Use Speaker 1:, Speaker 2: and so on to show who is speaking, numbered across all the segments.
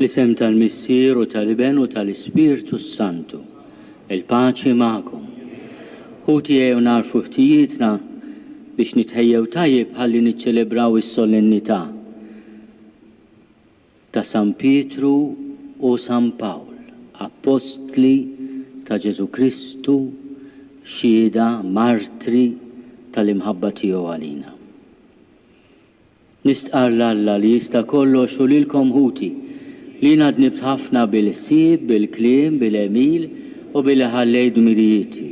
Speaker 1: L-isem tal-Missier u tal-Iben u tal-Ispirtu Santu. Il-paċi ma'kom. Ħuti jew narfu ħtijietna biex nitħejjew tajjeb ħalli niċċelebraw is-solennità ta' San Pietru u San Pawl, apostli ta' Ġesu Kristu, xhieda martri tal-imħabba tiegħu għalina. Nistqarla Alla li jista' kollox u lilkom ħuti li nadnibt ħafna bil-ħsieb, bil-kliem, bil-emil u bil-ħallej dmirijieti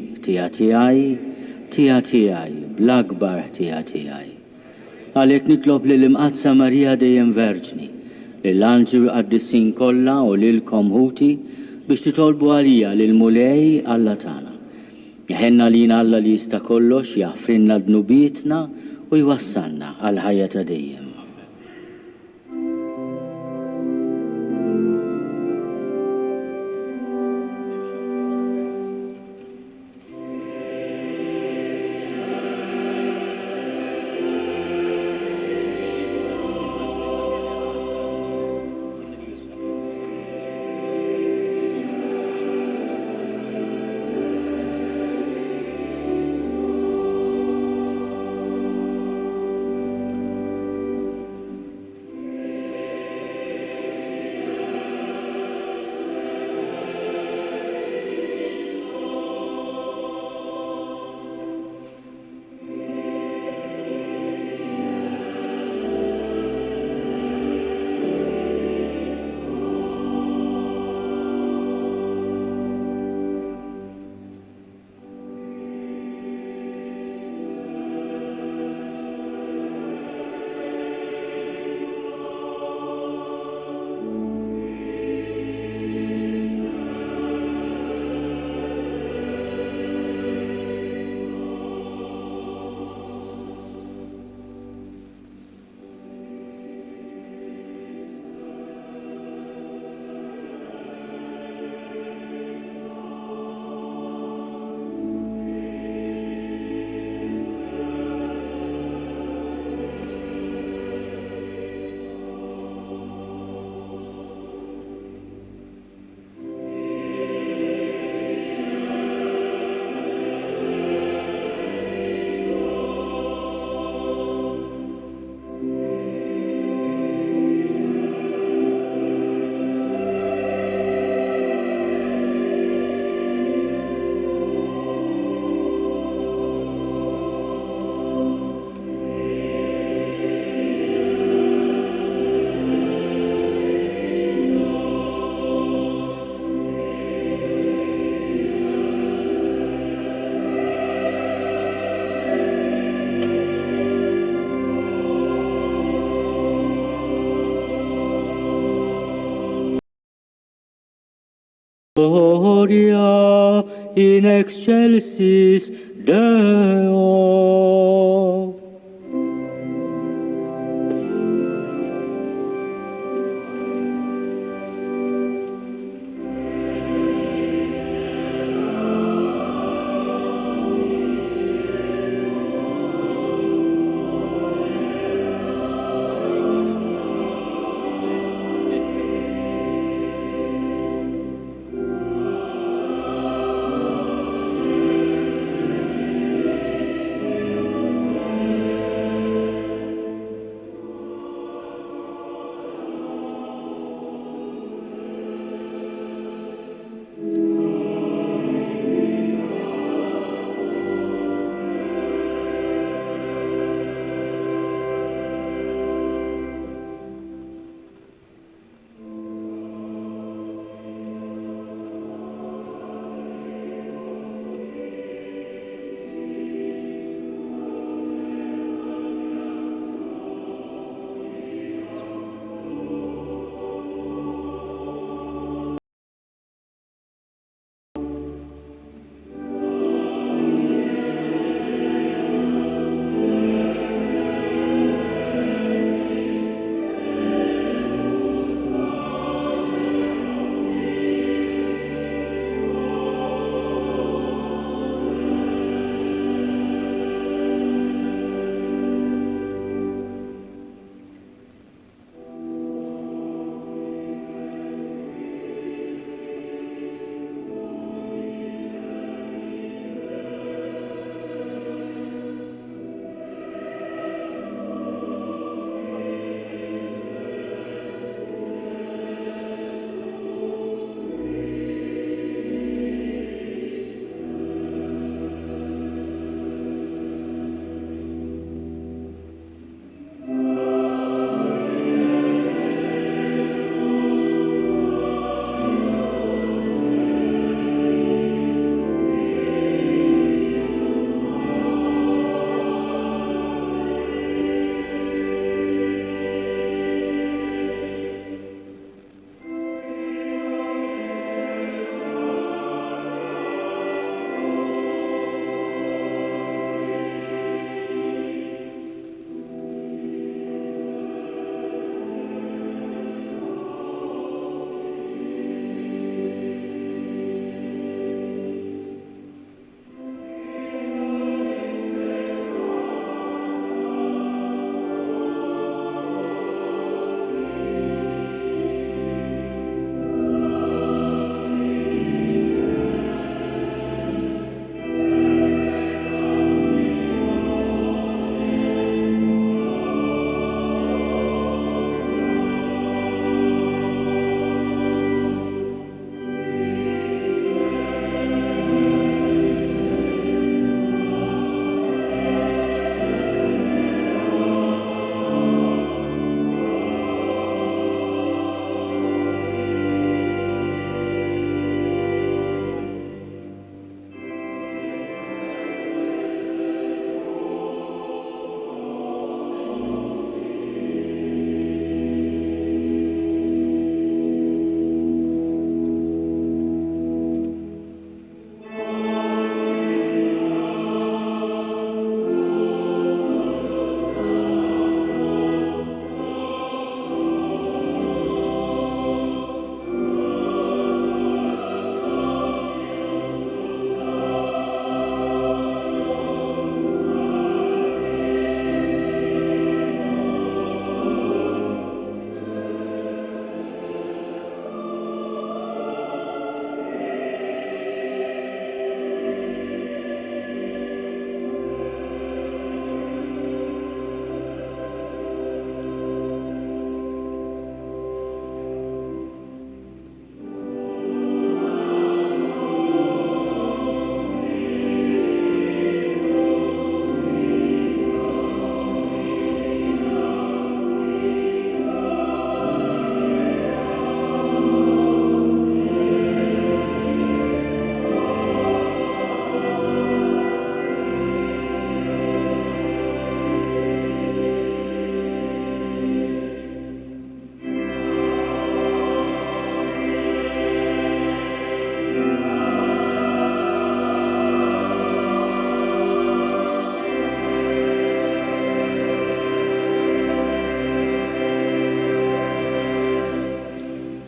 Speaker 1: tiegħi, bl-akbar tiegħi. Għalhekk nitlob lill-Imqazza Marija dejjem Verġni, lill-anġli qaddissin kollha u lilkom ħuti biex titolbu għalija lill-mulej Alla tagħna. Ħenna lina Alla li jista' kollox jaħfrinna dnubietna u jwassalna għal ħajja ta' dejjem. Gloria in excelsis Deo.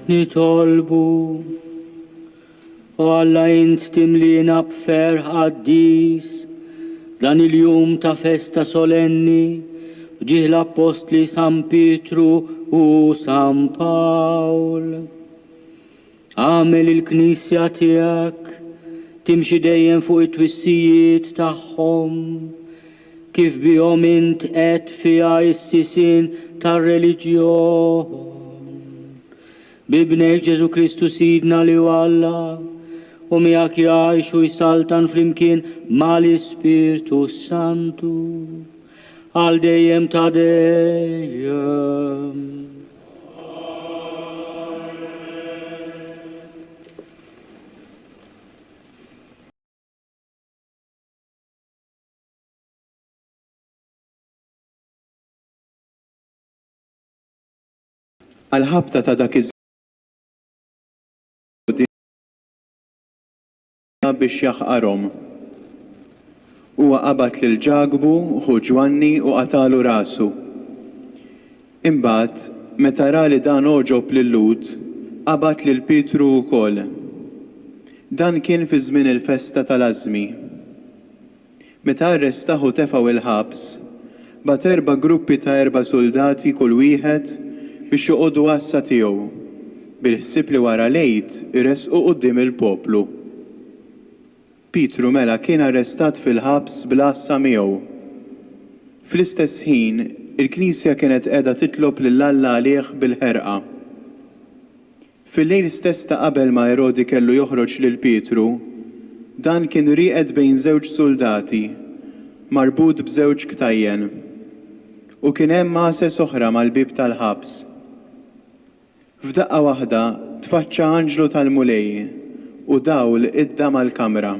Speaker 1: nitolbu. U Alla int timlina b'ferħ qaddis dan il-jum ta' festa solenni ġih l-Apostli San Pietru u San Pawl. Għamel il-Knisja tiegħek timxi dejjem fuq it-twissijiet tagħhom kif bihom int qed fiha s-sisin tar-reliġjon. Bibnej Ġesu Kristu Sidna li Alla u miegħek jgħix u jsaltan flimkien mal-Ispirtu Santu għal dejjem ta' dejjem.
Speaker 2: Għal-ħabta ta' dak iż biex jaħqarhom. Huwa qabad lil Ġagbu ħu Ġwanni u qatalu rasu. Imbagħad meta ra li dan oġob lil Lut, qabad lil Pietru wkoll. Dan kien fi żmien il-festa tal-Għażmi. Meta arrestaħu tefgħu il-ħabs, bagħat 4 gruppi ta' 4 soldati kull wieħed biex joqogħdu għassa tiegħu bil-ħsieb li wara lejt iresqu quddiem il-poplu. Pietru mela kien arrestat fil-ħabs bl-assa miegħu. Fl-istess ħin, il-Knisja kienet qiegħda titlob lil Alla għalih bil-ħerqa. Fil-lejl stess ta' qabel ma Erodi kellu joħroġ lil Pietru, dan kien rieqed bejn żewġ soldati, marbut b'żewġ ktajjen, u kien hemm għases oħra mal-bib tal-ħabs. F'daqqa waħda tfaċċa anġlu tal-mulej u dawl idda mal-kamra.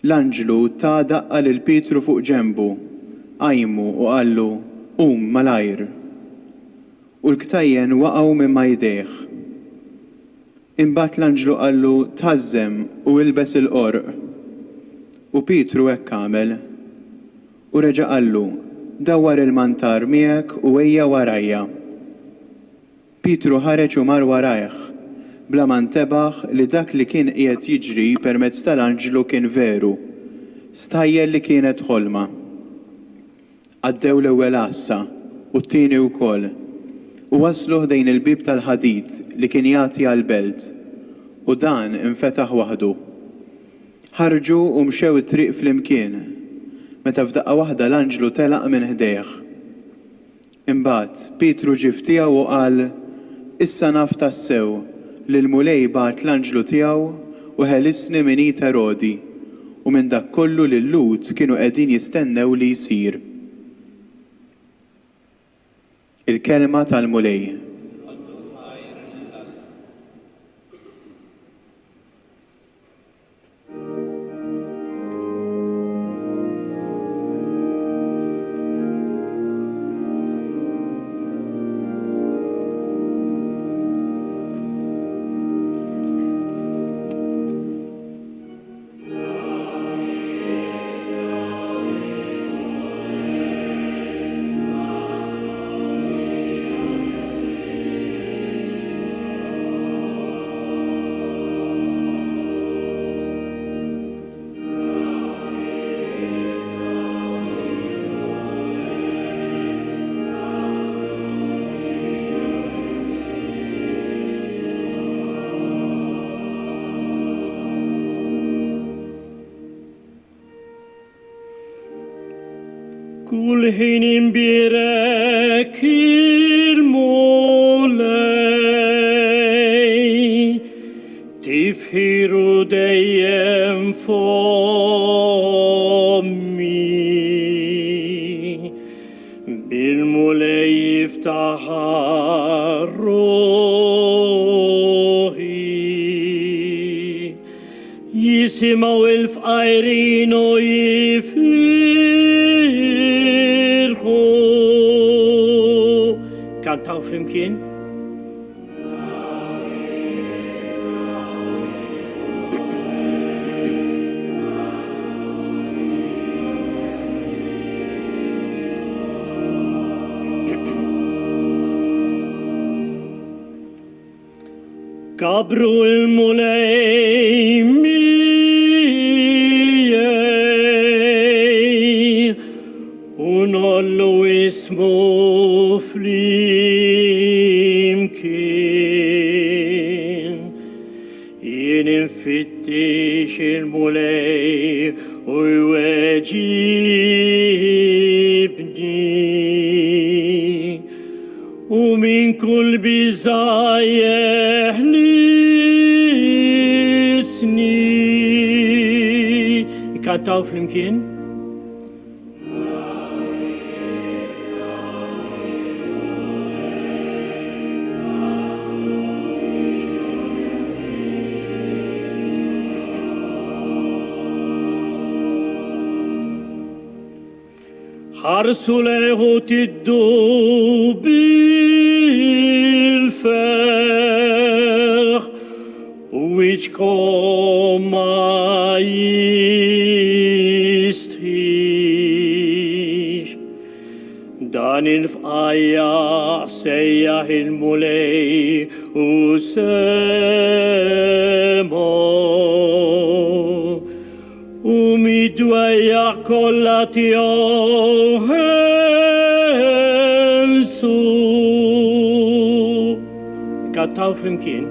Speaker 2: L-anġlu ta' daqqa lil Pietru fuq ġenbu, qajmu u qallu malajr. U l-ktajjen waqgħu minn ma jdejh. Imbagħad l-anġlu qallu tħażżem u ilbes il-qorq. U Pietru hekk għamel. U reġa' qallu dawwar il-mantar miegħek u ejja warajja. Pietru ħareġ u mar warajh, bla ma ntebaħ li dak li kien qiegħed jiġri permezz tal-anġlu kien veru, stajjel li kienet ħolma. Għaddew l-ewwel għassa u t-tieni wkoll, u waslu ħdejn il-bib tal-ħadid li kien jagħti għall-belt, u dan infetaħ waħdu. Ħarġu u mxew it-triq flimkien, meta f'daqqa waħda l-anġlu telaq minn ħdejh. Imbagħad Pietru ġie ftiegħu u qal: Issa naf tassew li l-mulej bagħat l-anġlu tiegħu u ħelisni minn id Erodi u minn dak kollu li l-Lut kienu qegħdin jistennew li jsir. Il-kelma tal-mulej.
Speaker 3: Kull ħin imbirek il-mulej, tifħiru dejjem fommi, bil-mulej jiftaħar ruħi, jisimaw il-fqajrin u Kantaw flimkien. Gabru il-mulej mijej unollu ismu flimkien jien infittix il-mulej u jweġibni u min kull bizajjeħ lisni. Ikkantaw flimkien? ħarsu leħu tiddu bil-ferħ u iċkom ma jistħix. Dan il-fqajja sejjaħ il-mulej u semo u midwejja kolla tiegħu ħelsu. Ikkantaw flimkien?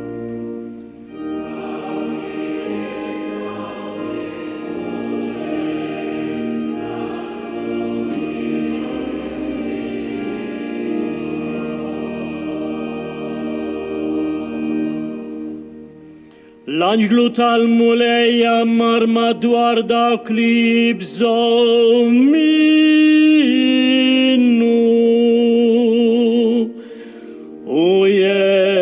Speaker 3: L-anġlu tal-mulej jammar madwar dawk li bżgħu minnu u jeħlisom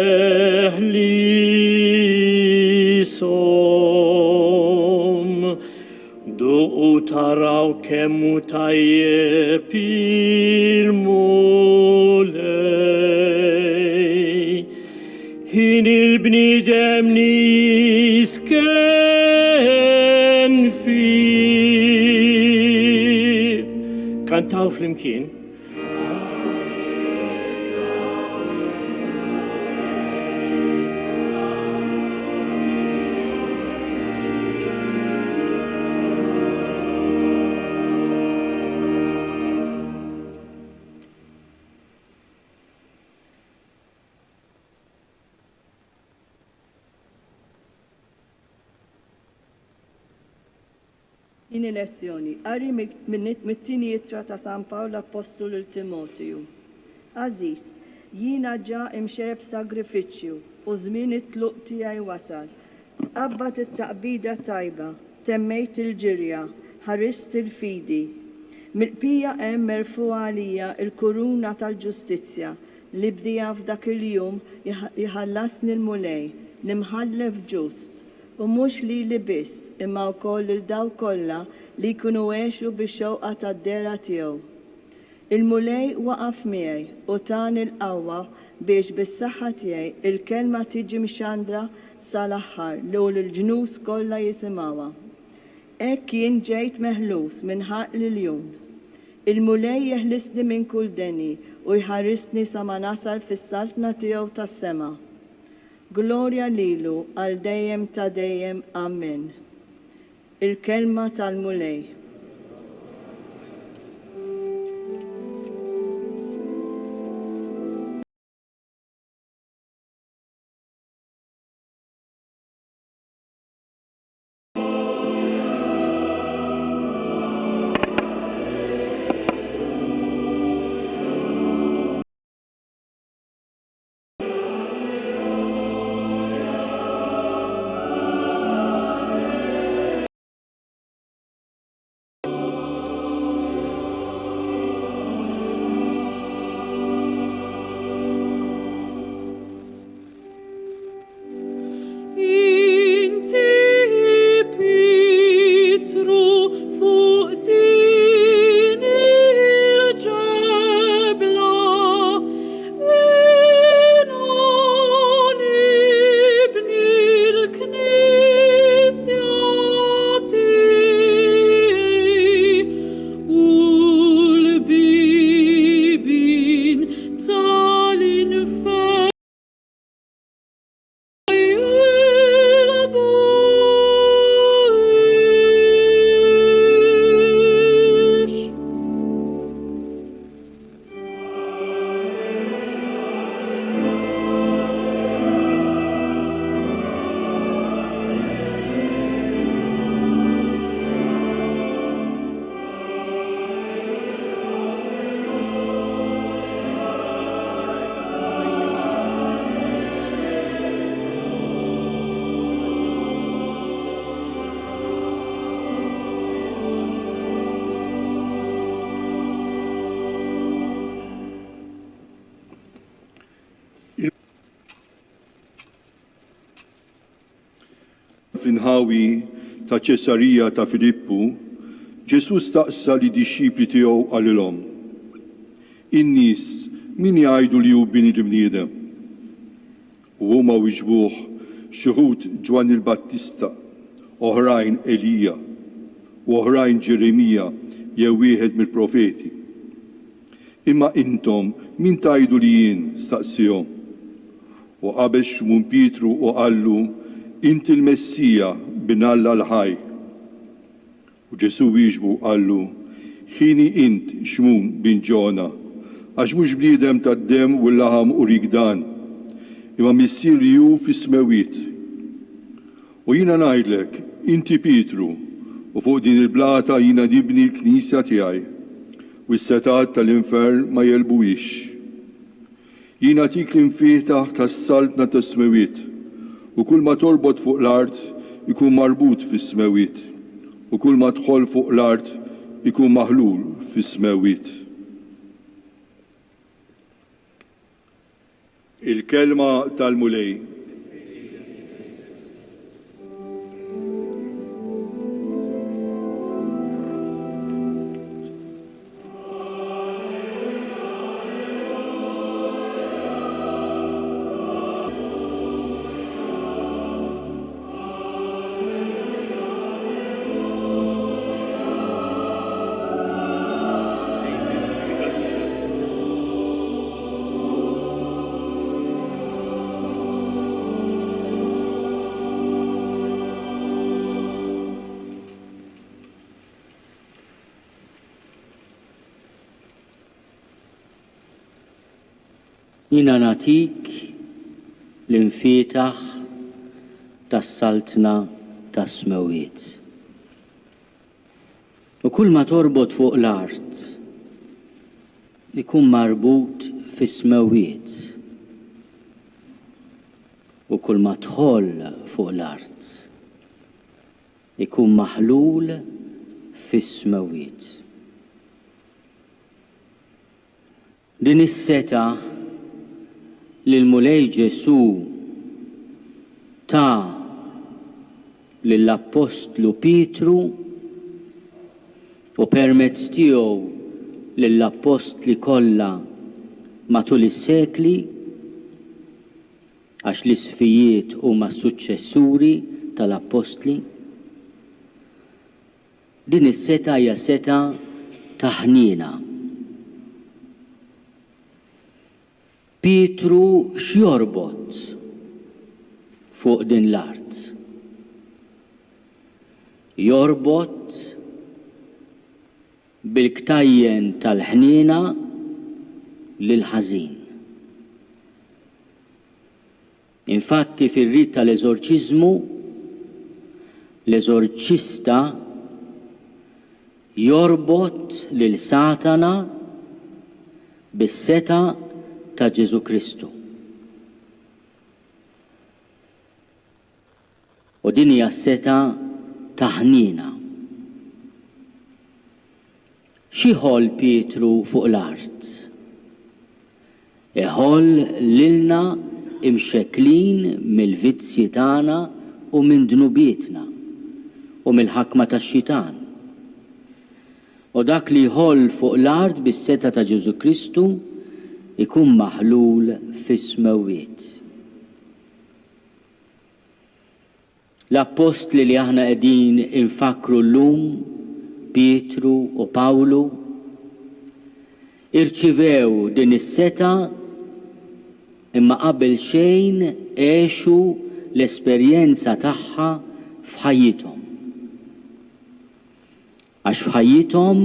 Speaker 3: duqu taraw kemmu tajjeb il-mulej. Hin il-bnidem nisken fih. Kantaw flimkien?
Speaker 4: In elezzjoni, għarri mit-tini jittra ta' San Pawl Apostolu l-Timotiju. Aziz, jina ġa imxereb sagrifiċju u żmien it-tluq tiegħi wasal. Tqabbat it-taqbida tajba, temmejt il-ġirja, ħarist il-fidi. Mill-qbija hemm merfuqa għalija il-kuruna tal-ġustizzja li bdija f'dak il-jum jħallasni l-mulej, li mħallef ġust. U mhux li biss, imma wkoll il-daw kollha li jkunu għexu bix-xewqa tad-dera tiegħu. Il-mulej waqaf miegħi u tani l-qawwa biex bis-saħħa tiegħi il-kelma tiġi mxandra sal-aħħar li l-ġnus kollha jisimgħuha. Hekk jien ġejt meħlus minn ħaq l-jun. Il-mulej jeħlisni minn kull deni u jħarrisni sa ma nasal fis-saltna tiegħu tas-sema. Glorja lilu għal dejjem ta' dejjem, amen. Il-kelma tal-mulej.
Speaker 5: inħawi ta' Ċesarija ta' Filippu, Ġesu staqsa li disċipli tiegħu għalilhom: in-nies min jgħidu li hu bini l-bniedem? U huma wiġbuh: xi wħud Ġwan il-Battista, oħrajn Elija, u oħrajn Ġeremija jew wieħed mill-profeti. Imma intom min tajdu li jien? Staqsihom. U qabel Xmun Pietru u qallu: inti l-Messija bin Alla l-ħaj. U Ġesu wieġbu qallu: ħini int Xmun bin Ġona, għax mhux bniedem tad-dem u l-laħam u rigdan, imma missier li hu fis-smewiet. U jiena ngħidlek, inti Pietru, u fuq din il-blata jiena nibni l-Knisja tiegħi, u s-setat tal-infern ma jelbuwix. Jiena tik l-infietaħ tas-saltna tas-smewiet, u kull ma torbot fuq l-art ikun marbut fis-smewiet, u kull ma tħol fuq l-art ikun maħlul fis-smewiet. Il-kelma tal-mulej.
Speaker 1: Jina natik l-infietaħ tas-saltna tas-smewiet. U kull ma torbot fuq l-art ikun marbut fis-smewiet. U kull ma tħol fuq l-art ikun maħlul fis-smewiet. Din is-seta li l-mulej Ġesu ta' lill-Apostlu Pietru u permezz tiegħu lill-Apostli kollha matul is-sekli, għax l-isfijiet huma suċċessuri tal-Apostli. Din is-seta hija seta ta' ħniena. Pietru x'jorbot fuq din l-art? Jorbot bil-ktajjen tal-ħniena lil-ħażin. Infatti fir-rit tal-eżorċiżmu, l-eżorċista jorbot lil Satana bis-seta ta' Ġesu Kristu. U din hija s-seta ta' ħniena. X'ieħol Pietru fuq l-art? Iħoll lilna imxekklin mill-vizzji tagħna u minn dnubietna u mill-ħakma tax-xitan. U dak li jħoll fuq l-art bis-seta ta' Ġesu Kristu ikun maħlul fis-smewiet. L-apostli li aħna qegħdin infakru llum, Pietru u Pawlu, irċivew din is-seta imma qabel xejn għexu l-esperjenza tagħha f'ħajjithom. Għax f'ħajjithom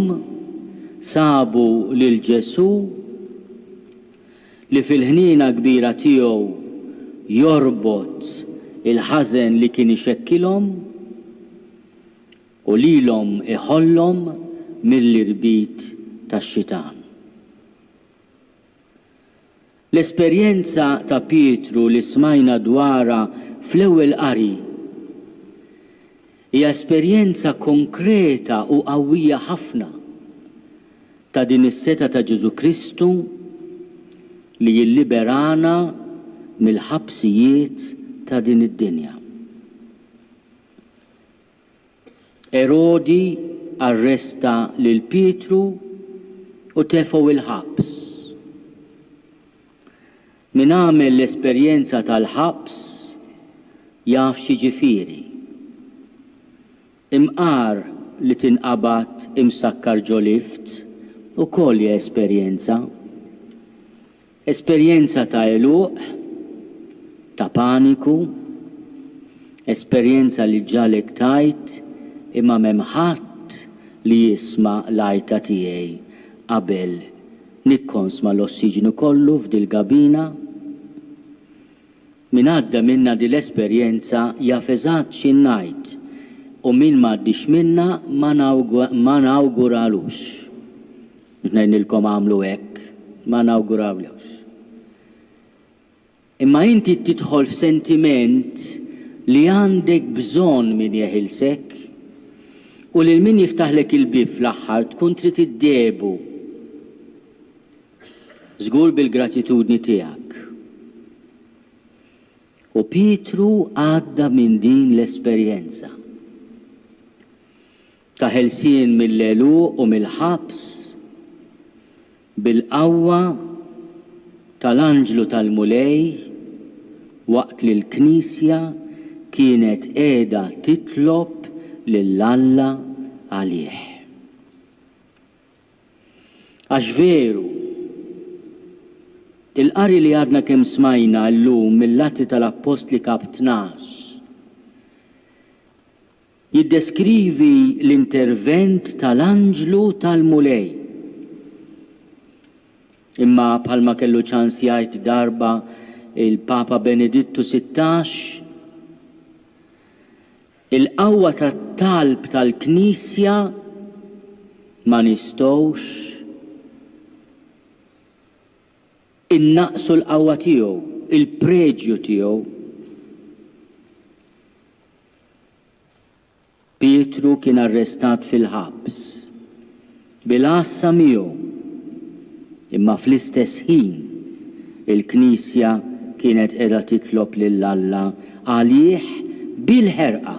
Speaker 1: sabu lil Ġesu li fil-ħniena kbira tiegħu jorbot il-ħażen li kien ixekkilhom u lilhom iħollhom mill-irbit tax-xitan. L-esperjenza ta' Pietru li smajna dwarha fl-ewwel qari hija esperjenza konkreta u qawwija ħafna ta' din is-seta ta' Ġesu Kristu li jilliberana mill-ħabsijiet ta' din id-dinja. Erodi arresta lil Pietru u tefu il-ħabs. Min għamel l-esperjenza tal-ħabs jaf xi ġifieri. Imqar li tinqabad imsakkar ġo lift ukoll hija esperjenza. Esperjenza ta' eluq, ta' paniku, esperjenza li ġalek tajt imma m'hemm ħadd li jisma' l-għajta tiegħi qabel nikkonsma l-ossiġnu kollu f'dil-gabina. Min għadda minna dil-esperjenza jaf eżatt x'in ngħid u min m'għaddix minna ma nawguralux. Ngħidilkom għamlu hekk, ma nawgurawlux. Imma inti tidħol f'sentiment li għandek bżonn min jeħilsek u lil min jiftaħlek il-bib fl-aħħar tkun trid iddebu. Żgur bil-gratitudni tiegħek. U Pietru għadda minn din l-esperjenza. Ta' ħelsien mill-eluq u mill-ħabs bil-qawwa tal-anġlu tal-mulej waqt li l-Knisja kienet qiegħda titlob lill-Alla għalih. Għax veru, il-qari li għadna kemm smajna llum mill-Atti tal-Apostli kap 12 jiddeskrivi l-intervent tal-anġlu tal-mulej. Imma bħalma kellu ċans jgħid darba il-Papa Benedittu 16, il-qawwa tat-talb tal-Knisja ma nistgħux innaqsu l-qawwa tiegħu, il-preġju tiegħu. Pietru kien arrestat fil-ħabs bil-għassa miegħu, imma fl-istess ħin il-Knisja kienet qiegħda titlob lill-Alla għalih bil-ħerqa.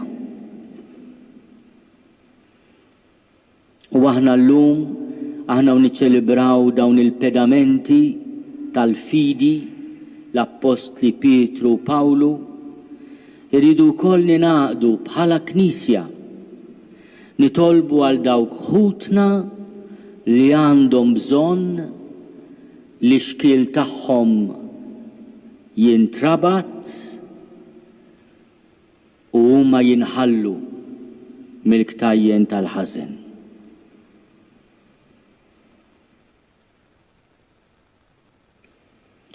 Speaker 1: U aħna llum aħna niċċelebraw dawn il-pedamenti tal-fidi l-Apostli Pietru u Pawlu, irridu wkoll ninaqdu bħala Knisja nitolbu għal dawk ħutna li għandhom bżonn li xkiel tagħhom jintrabat u huma jinħallu mill-ktajjen tal-ħażen.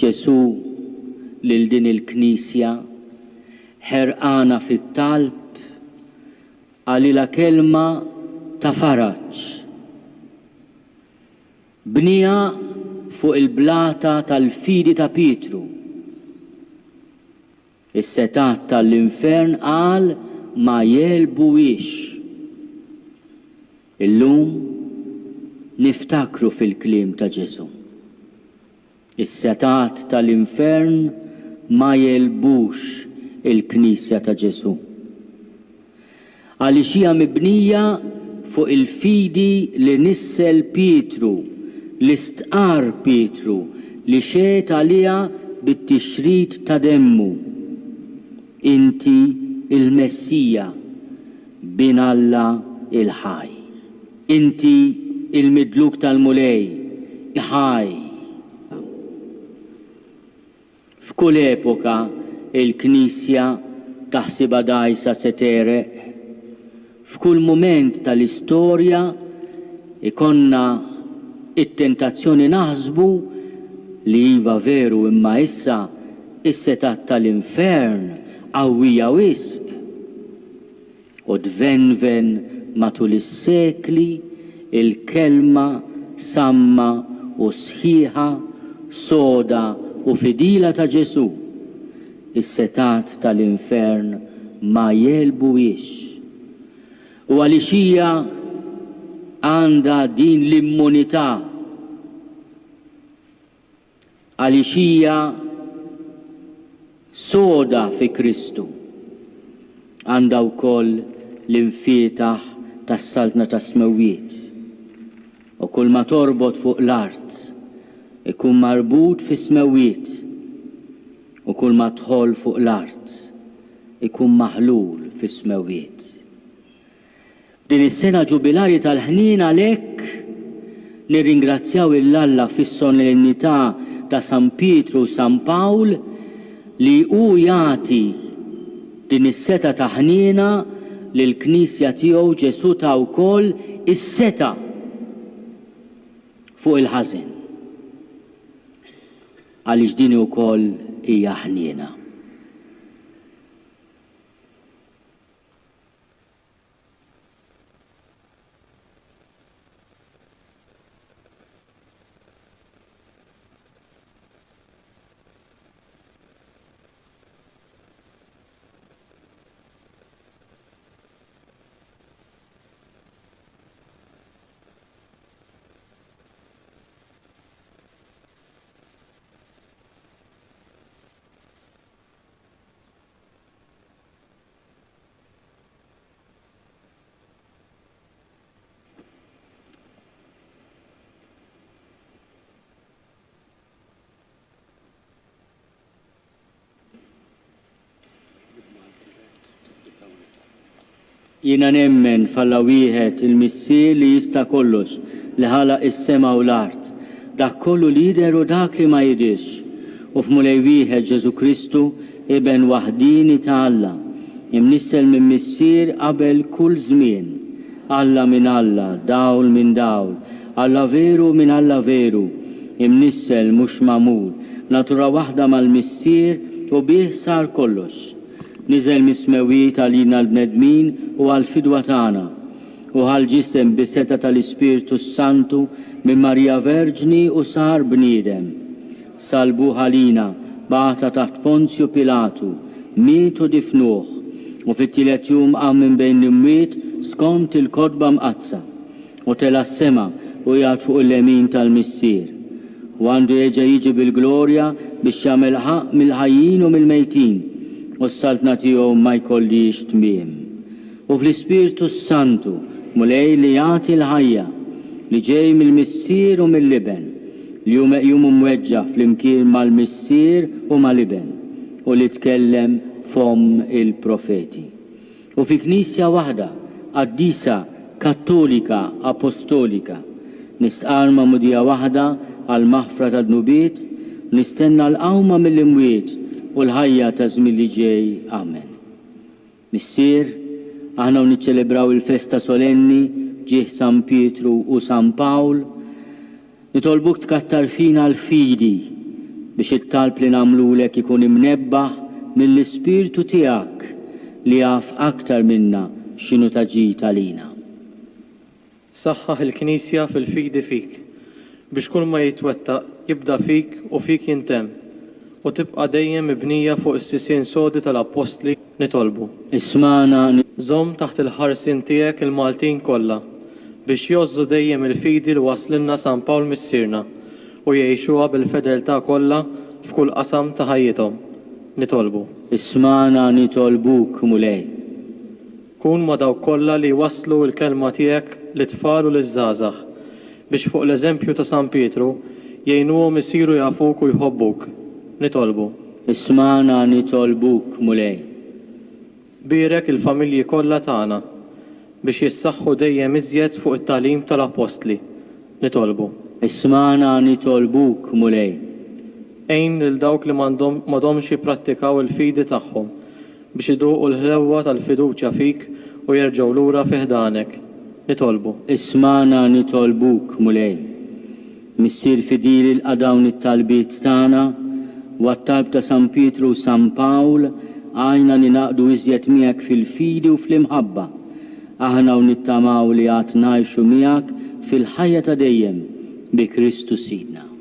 Speaker 1: Ġesu lil din il-Knisja ħerqana fit-talb għalila kelma ta' faraġġ. Bnija fuq il-blata tal-fidi ta' Pietru. Is-setat tal-infern qal ma jelbuwiex. Illum niftakru fil-kliem ta' Ġesu. Is-setat tal-infern ma jelbux il-Knisja ta' Ġesu. Għaliex hija mibnija fuq il-fidi li nissel Pietru, li stqar Pietru, li xeet għaliha bit-tixrid ta' demmu. Inti il-Messija bin Alla il-ħaj. Inti il-midluk tal-mulej, ħaj. F'kull epoka il-Knisja taħsibha dgħajsa se tereq. F'kull mument tal-istorja ikonna it-tentazzjoni naħsbu li iva veru imma issa is-setat tal-infern qawwija wisq. U dvenven matul is-sekli il-kelma samma u sħiħa, soda u fidila ta' Ġesu. Is-setat tal-infern ma jelbuwiex. U għaliex hija għandha din l-immunità, għaliex hija soda fi Kristu, għandha wkoll l-infietaħ tas-saltna tas-smewiet. U kull ma torbot fuq l-art ikun marbut fis-smewiet. U kull ma tħol fuq l-art ikun maħlul fis-smewiet. Din is-sena ġubilari tal-ħnien għalhekk nirringrazzjaw il-Alla fis-solennità ta' San Pietru u San Pawl li hu jagħti din is-seta ta' ħniena lill-Knisja tiegħu Ġesu ta' wkoll is-seta fuq il-ħażen. Għaliex din ukoll hija ħniena. Jiena nemmen f'Alla wieħed il-Missier li jista' kollox li ħalaq is-sema u l-art, dak kollu li jidher u dak li ma jidhirx, u f'Mulej wieħed Ġesu Kristu Iben waħdini ta' Alla, imnissel minn Missier qabel kull żmien, Alla minn Alla, dawl minn dawl, Alla veru minn Alla veru, imnissel mhux magħmul, natura waħda mal-Missier u bih sar kollox. Niżel mis-smewiet għalina l-bnedmin u għal-fidwa tagħna u għal-ġisem bis-seta tal-Ispiritu Santu minn Marija Verġni u sar bniedem. Salbu ħalina bata taħt Ponzju Pilatu, miet u difnuh u fit-tielet jum qam minn bejn l-imwiet skont il-kodba mqazza u tela s-sema u jgħad fuq il-lemin tal-Missier. U għandu jeġa jiġi bil-glorja biex jagħmel ħaq mill-ħajjin u mill-mejtin u s-saltna tiegħu ma jkollix tmiem. U fl-Ispiritu Santu mulej li jagħti l-ħajja li ġej mill-Missier u mill-Liben li hu meqjum mweġġa flimkien mal-Missier u mal-Liben u li tkellem fom il-profeti. U fi Knisja waħda qaddisa Kattolika Apostolika nistqarma mudija waħda għal maħfra ta' dnubiet, nistenna l-qawma mill-imwiet u l-ħajja ta' żmien li ġej. Amen. Missier, aħna niċċelebraw il-festa solenni ġieħ San Pietru u San Pawl, nitolbuk tkattar fina l-fidi biex it-talb li nagħmlulek ikun imnebbaħ mill-Ispirtu tiegħek li jaf aktar minna x'inhu taġid għalina.
Speaker 6: Saħħaħ il-Knisja fil-fidi fik biex kull ma jitwettaq jibda fik u fik jintemm u tibqa' dejjem mibnija fuq is-sisien sodi tal-Apostli nitolbu.
Speaker 1: Ismana
Speaker 6: Żomm taħt il-ħarsien tiegħek il-Maltin kollha biex jozzu dejjem il-fidi li waslinna San Pawl missierna u jgħixuha bil-fedeltà kollha f'kull qasam ta' ħajjithom. Nitolbu.
Speaker 1: Ismana nitolbuk mulej.
Speaker 6: Kun ma dawk kollha li waslu l-kelma tiegħek lit-tfal u liż-żgħażagħ biex fuq l-eżempju ta' San Pietru jgħinuhom isiru jafuk u jħobbuk. Nitolbu.
Speaker 1: Ismana nitolbuk mulej.
Speaker 6: Birek il-familji kollha tagħna biex jissaħħu dejjem iżjed fuq it-tagħlim tal-Apostli. Nitolbu.
Speaker 1: Ismana nitolbuk mulej.
Speaker 6: Ejn lil dawk li m'għadhomx jipprattikaw il-fidi tagħhom biex iduqu l-ħlewwa tal-fiduċja fik u jerġgħu lura fi ħdanek. Nitolbu.
Speaker 1: Ismana nitolbuk mulej. Missier fidili l-qadawn it-talbiet tagħna u għat-talb ta' San Pietru u San Pawl għajna li naqdu iżjed miegħek fil-fidi u fl-imħabba. Aħna u nittamaw li għad ngħixu miegħek fil-ħajja ta' dejjem bi Kristu Sidna.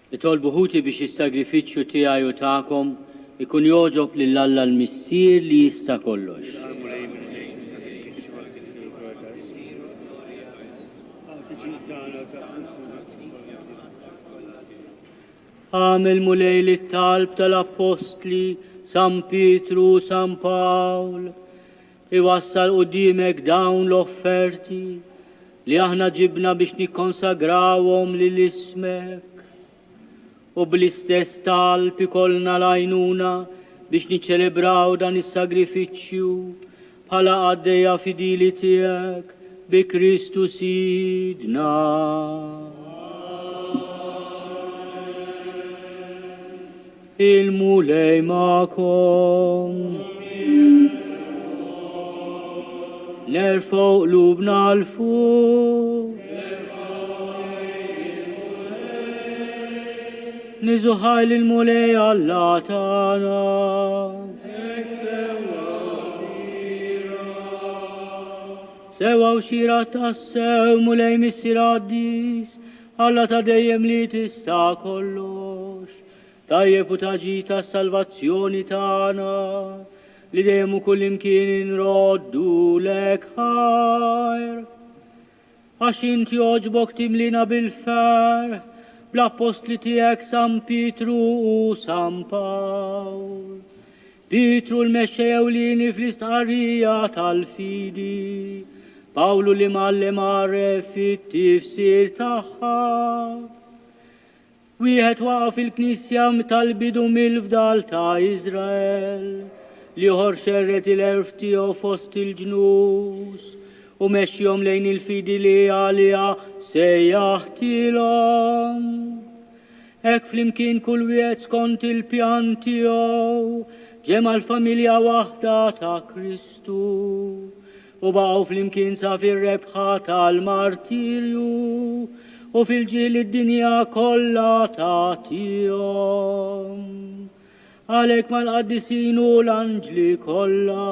Speaker 1: Itolbu ħuti biex is-sagrifiċċju tiegħi u tagħkom ikun joġob lil Alla l-Missier li jista' kollox. Għamil mulej li talb tal-Apostli San Pietru u San Pawl iwassal qudiemek dawn l-offerti li aħna ġibna biex nikkonsagrawhom lil ismek u bl-istess talb ikollna l-għajnuna biex niċċelebraw dan is-sagrifiċċju bħala għaddejja fidili tiegħek bi Kristu Sidna. Il-mulej ma'kom. Nerfgħu qlubna l-fuq. Niżuħaj l-mulej Alla tagħna. Sewa u xira tassew mulej Missier Addis Alla ta' dejjem li tista' kollox. Tajjeb u taġita s-salvazzjoni tagħna li dejjem u kullimkien inroddu lek ħajr. Għax inti oġbok timlina bil-ferħ bl-apostli tiegħek San Pietru u San Pawl. Pietru l-mexxej ewlieni fl-istqarrija tal-fidi, Pawlu li mallem għarref fit-tifsir tagħha. Wieħed waqaf fil-Knisja tal-bidu mill-fdal ta' Iżrael li joħor xerret il-erf tiegħu fost il-ġnus u mexxihom lejn il-fidi li għalija sejjaħtilhom. Hekk flimkien kull wieħed skont il-pjan tiegħu ġema l-familja waħda ta' Kristu u baqgħu flimkien sa fir-rebħa tal-martirju u fil-ġil id-dinja kollha tagħtihom. Għalhekk mal-qaddisin u l-anġli kollha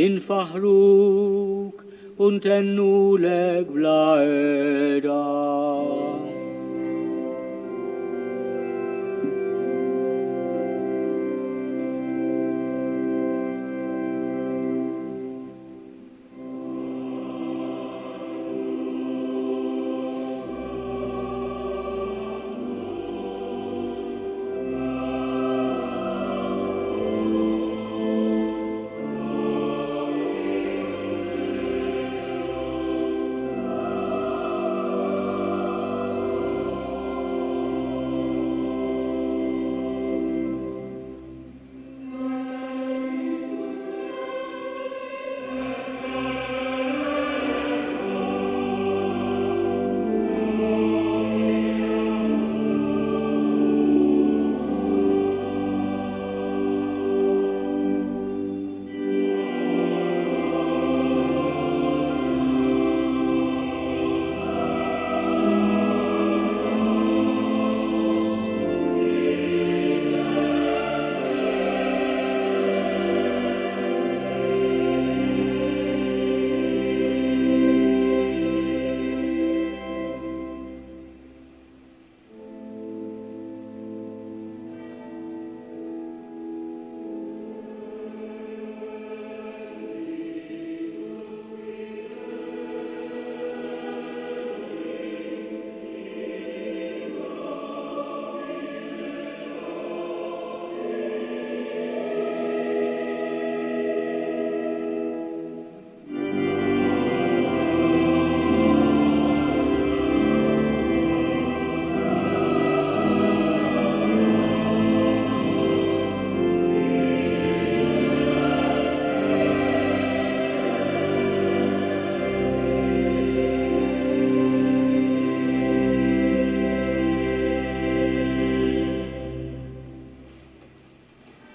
Speaker 1: infaħruk u ntennulek bla qiegħda.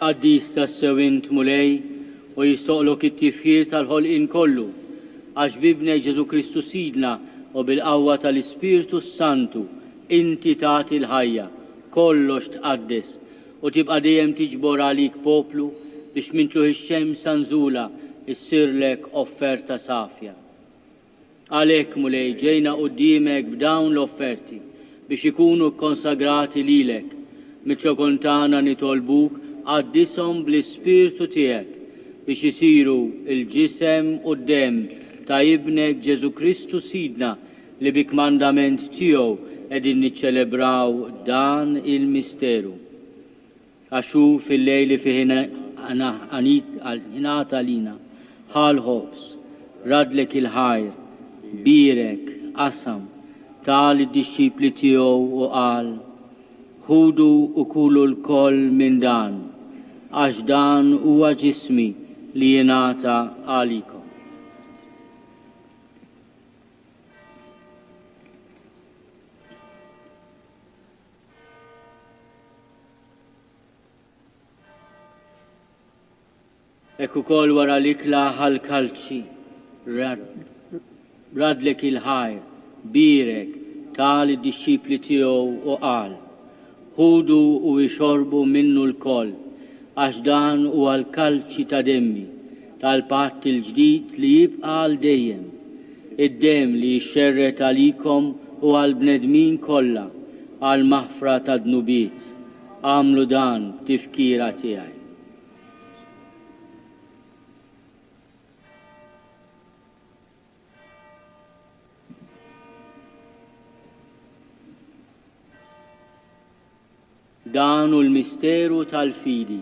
Speaker 1: Qaddis tas-sewint mulej u jistoqlok it-tifħir tal-ħolqien kollu għax bibnej Ġesu Kristu Sidna u bil-qawwa tal-Ispirtu Santu inti tagħti l-ħajja kollox tqaddes u tibqa' dejjem tiġbor għalik poplu biex mintluħ ix-xems sanżula issirlek offerta safja. Għalhekk mulej ġejna quddiemek b'dawn l-offerti biex ikunu konsagrati lilek. Mit-ċokoltana nitolbuk għaddisom bl-Ispirtu tiegħek biex isiru il-ġisem u d-dem ta' ibnek Ġesu Kristu Sidna li bik mandament tiegħu qegħdin niċċelebraw dan il-misteru. Għaxu fil-lejli fi ħinata lina, ħal ħobs, radlek il-ħajr, birek, qasam, tal id-disċipli tiegħu u qal, ħudu u kulu l-koll minn dan, għax dan huwa ġismi li jingħata għalikom. Ekku kol wara l-ikla ħal-kalċi, radlek il-ħajr, birek, tal id-disċipli tiegħu u qal, ħudu u ixorbu minnu l-koll, għax dan huwa l-kalċi ta' demmi, tal-patt il-ġdid li jibqa' għal dejjem, id-dem li jxerret għalikom u għal-bnedmin kollha għal-maħfra ta' dnubiet. Għamlu dan tifkira tiegħi. Dan u l-misteru tal-fidi.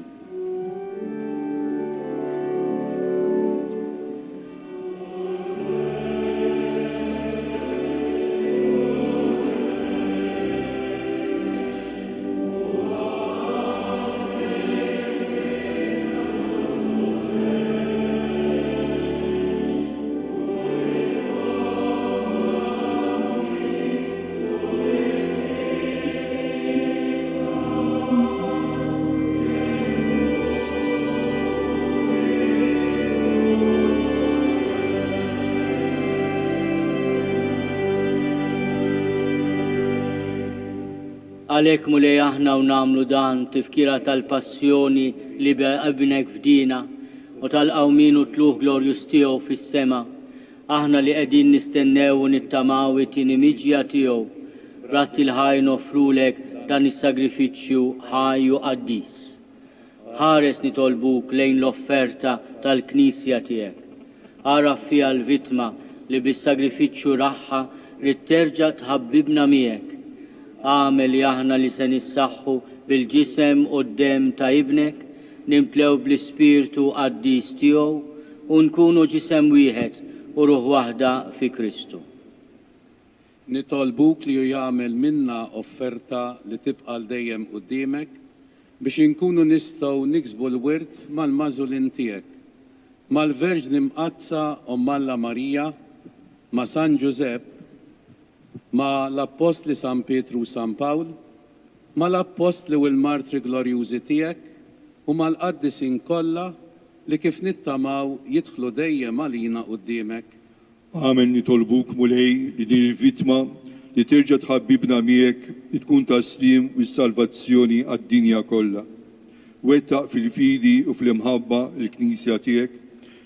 Speaker 1: Għalek mulej aħna u namlu dan tifkira tal-passjoni li b'ebnek fdina u tal-qawmin u tluħ glorjus tiegħu fis-sema. Aħna li qegħdin nistennew u nittamaw it-tieni miġja tiegħu. Ratti l-ħaj nofrulek dan is-sagrifiċċju ħaj u qaddis. Ħares nitolbuk lejn l-offerta tal-Knisja tiegħek. Ara fiha l-vittma li bis-sagrifiċċju raħħa li terġa' tħabbibna miegħek. Għamel li aħna li se nissaħħu bil-ġisem u d-dem ta' ibnek, nimplew bl-Ispirtu qaddis tiegħu u nkunu ġisem wieħed u ruħ waħda fi Kristu.
Speaker 7: Nitolbuk li jagħmel minna offerta li tibqa' dejjem quddiemek biex inkunu nistgħu niksbu l-wirt mal-mażulin tiegħek, mal-Verġni Mqazza Ommalla Marija, ma' San Giuseppe, ma l-Apostli San Petru u San Pawl, ma l-Apostli u l-Martri Glorjużi tiegħek u ma l-qaddisin kollha li kif nittamaw jidħlu dejjem għalina quddiemek.
Speaker 5: Għamel nitolbuk mulej li din il-vittma li terġa' tħabbibna miegħek li tkun taslim u s-salvazzjoni għad-dinja kollha. Wettaq fil-fidi u fl-imħabba l-Knisja tiegħek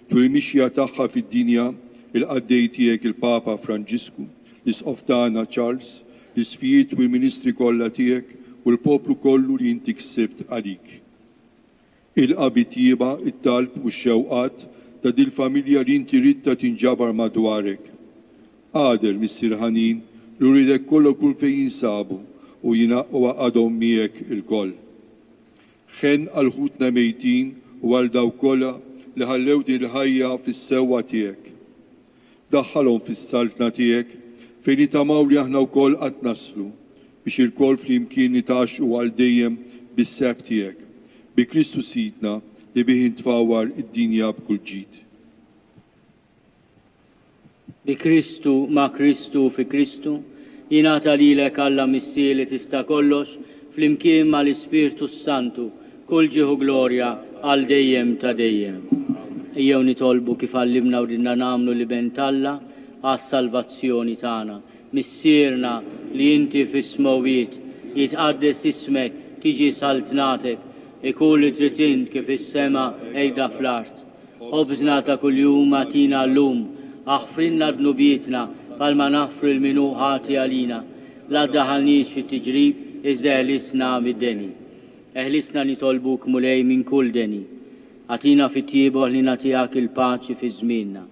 Speaker 5: tul il-mixja tagħha fid-dinja il-qaddej tiegħek il-Papa Franġisku, l-Isqoftana Charles, l-isfijiet u l-ministri kollha tiegħek u l-poplu kollu li inti ksibt għalik. Il-qabi tieba, it-talb u x-xewqat ta' dil-familja li inti ridta tinġabar madwarek. Qader Missier Ħanin li ridek kollha kull fejn jinsabu u jinaqqu għadhom miegħek il-koll. Ħen għal ħutna mejtin u għal daw kollha li ħallew din il-ħajja fis-sewwa tiegħek. Daħħalhom fis-saltna tiegħek fejn nitamaw li aħna wkoll qatt naslu biex il-koll flimkien nitaxqu għal dejjem bis-seb tiegħek, bi Kristu Sidna li bih intfawwar id-dinja b'kull ġid.
Speaker 1: Bi Kristu, ma' Kristu fi Kristu, jingħata lilek Alla Missier li tista' kollox flimkien mal-Ispirtu Santu, kull ġieħu glorja għal dejjem ta' dejjem. Ejjew nitolbu kif għallimna u ridna nagħmlu li bentalla għas-salvazzjoni tagħna. Missierna li inti fis-smowiet jitqaddes ismek tiġi saltnatek ikun li tritint kif is-sema ejda fl-art. Obżna ta' kuljum atina llum, aħfrinna dnubietna palma naħfru l-minuħati għalina la daħalniex fit tiġrib, iżda eħlisna mid-deni. Eħlisna nitolbuk mulej minn kull deni. Atina fit-tiebuħ li natijak il-paċi fi żmienna.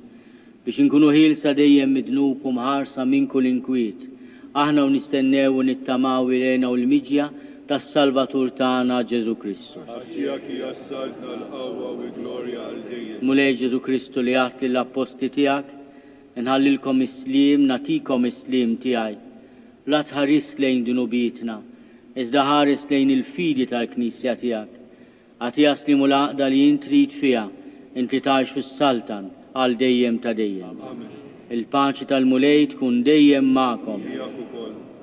Speaker 1: Biex inkunu ħilsa dejjem midnub u mħarsa minn kull inkwiet. Aħna u nistennew u nittamaw ilejna u l-miġja tas-Salvatur tagħna Ġesu Kristu.
Speaker 5: Għatijak jassaltna l-qawwa u glorja għal-dejjem.
Speaker 1: Mulej Ġesu Kristu li għat lill-apposti tiegħek, nħallilkom is-slim, natikom is-slim tiegħi. La tħares lejn dunubietna, iżda ħares lejn il-fidi tal-Knisja tiegħek. Għatija slimu l-għaqda li jintrid fiha, inti tgħixu s-saltan għal dejjem ta' dejjem. Il-paċi tal-mulej tkun dejjem magħkom.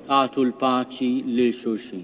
Speaker 1: Għatu l-paċi lil xulxin.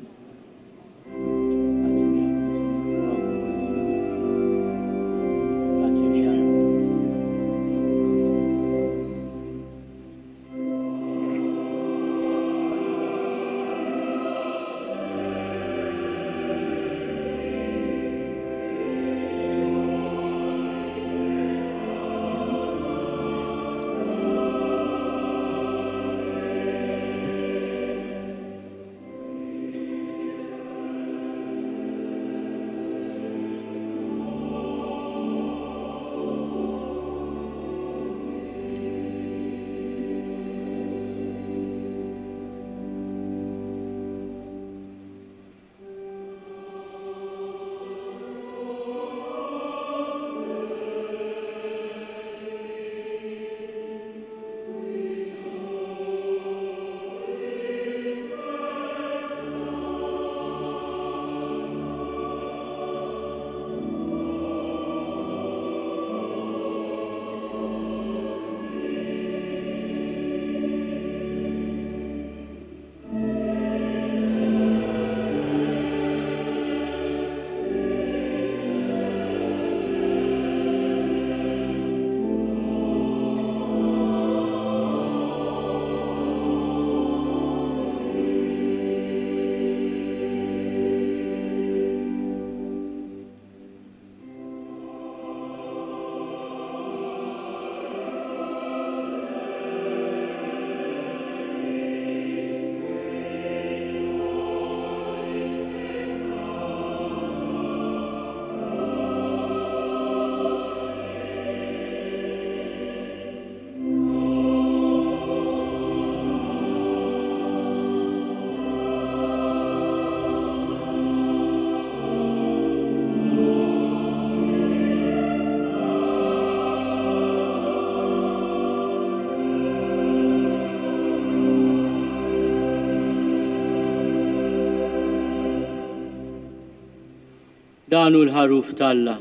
Speaker 1: Danu l-ħaruf talla,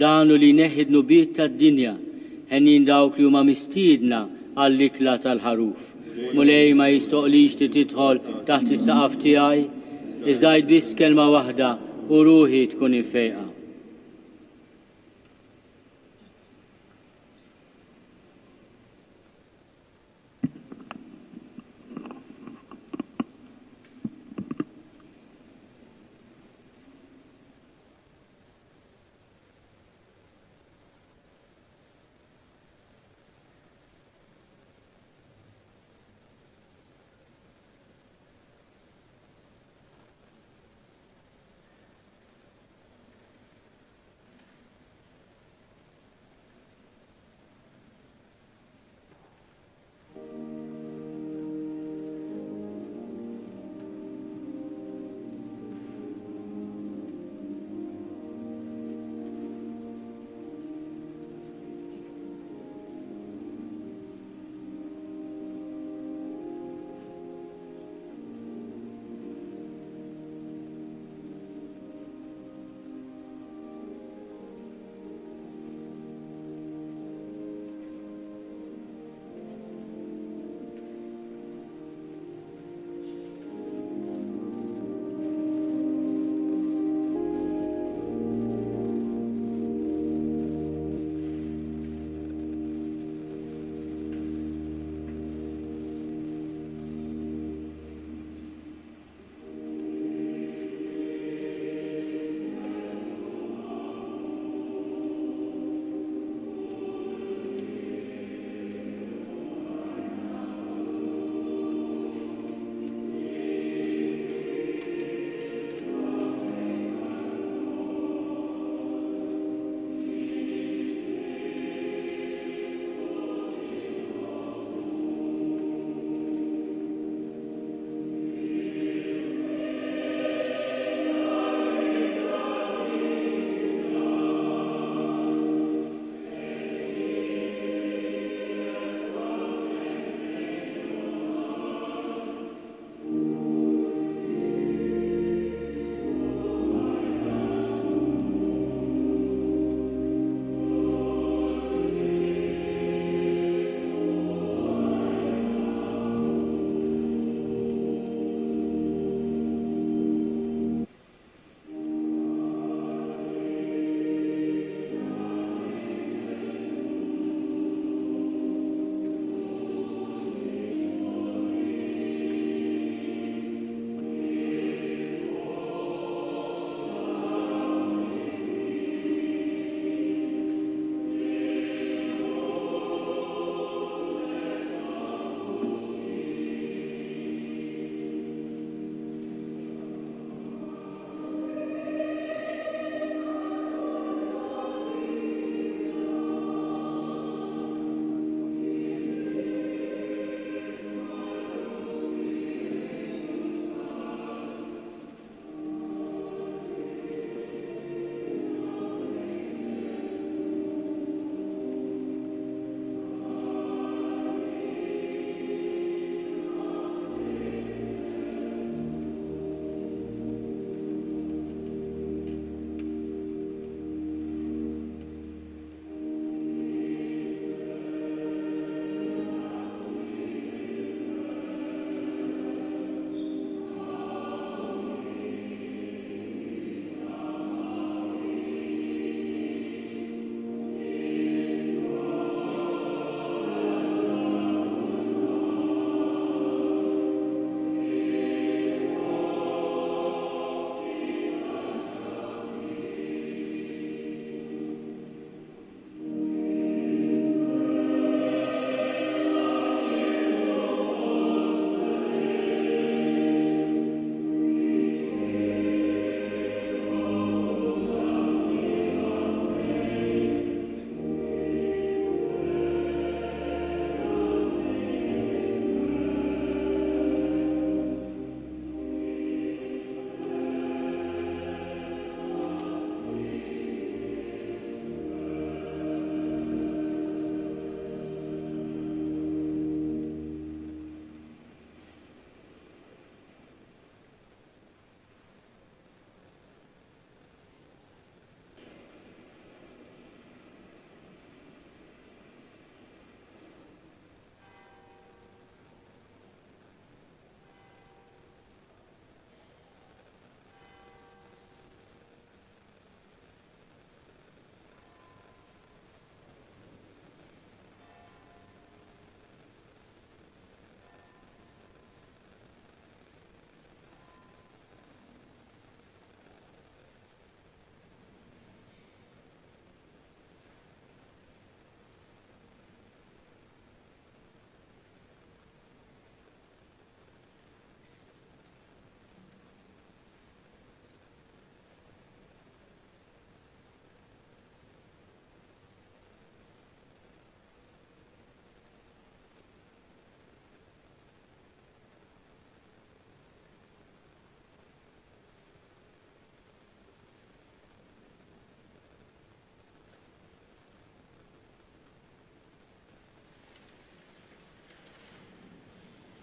Speaker 1: danu li neħidnu biet tad-dinja, ħennin dawk li huma mistiedna għall-ikla tal-ħaruf. Mulej ma jistoqlix li tidħol taħt is-saqaf tiegħi, iżda biss kelma waħda u ruħi tkun infejqa.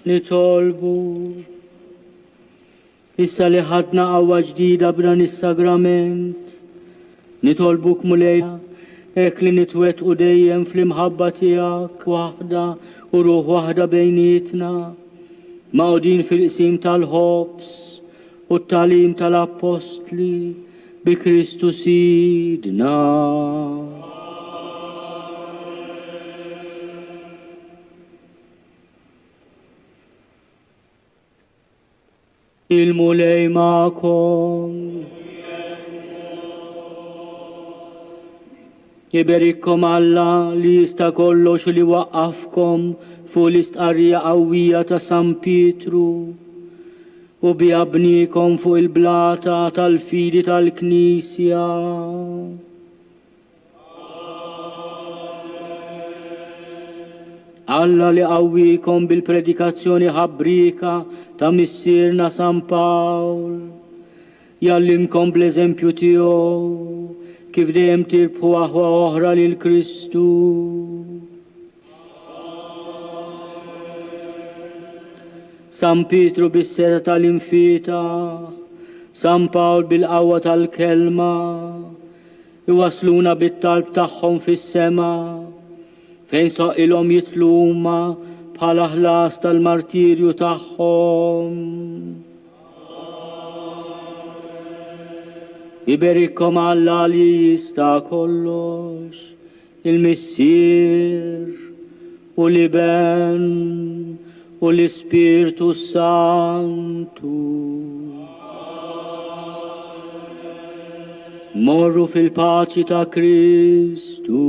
Speaker 1: nitolbu. Issa li ħadna qawwa ġdida b'dan is-sagrament, nitolbuk mulejna hekk li nitwettqu dejjem fl-imħabba tiegħek waħda u ruħ waħda bejnietna, maqdin fil-qsim tal-ħobs u t-talim tal-Apostli bi Kristu Sidna. Il-mulej ma'kom. Jiberikkom Alla li jista' kollox li waqqafkom fuq l-istqarrija qawwija ta' San Pietru u biha bniekom fuq il-blata tal-fidi tal-Knisja. Alla li qawwikom bil-predikazzjoni ħabbrika ta' missierna San Pawl, jallimkom bl-eżempju tiegħu kif dejjem tirbħu aħwa oħra lil Kristu. San Pietru bis-seta tal-infita, San Pawl bil-qawwa tal-kelma, iwasluna bit-talb tagħhom fis-sema, fejn soqilhom jitlu huma bħala ħlas tal-martirju tagħhom. Iberikkom Alla li jista' kollox, il-Missier u l-Iben u l-Ispirtu Santu. Morru fil-paċi ta' Kristu.